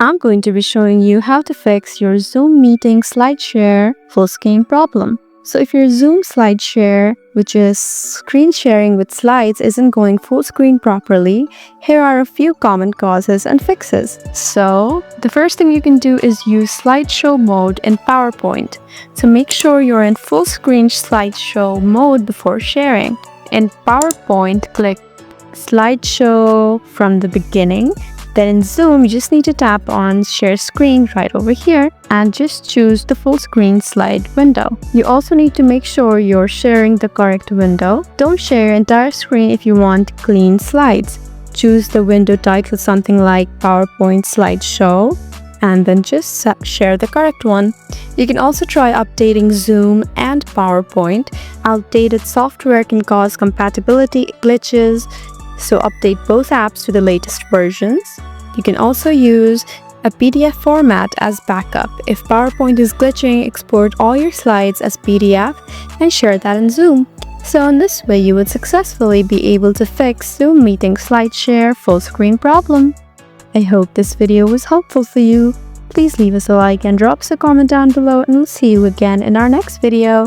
I'm going to be showing you how to fix your Zoom meeting slideshare full screen problem. So if your Zoom slideshare, which is screen sharing with slides, isn't going full screen properly, here are a few common causes and fixes. So the first thing you can do is use slideshow mode in PowerPoint. So make sure you're in full screen slideshow mode before sharing. In PowerPoint, click slideshow from the beginning. Then in Zoom, you just need to tap on share screen right over here and just choose the full screen slide window. You also need to make sure you're sharing the correct window. Don't share your entire screen if you want clean slides. Choose the window title something like PowerPoint slideshow and then just share the correct one. You can also try updating Zoom and PowerPoint. Outdated software can cause compatibility glitches, so update both apps to the latest versions. You can also use a PDF format as backup. If PowerPoint is glitching, export all your slides as PDF and share that in Zoom. So in this way, you would successfully be able to fix Zoom meeting slideshare full screen problem. I hope this video was helpful for you. Please leave us a like and drop us a comment down below, and we'll see you again in our next video.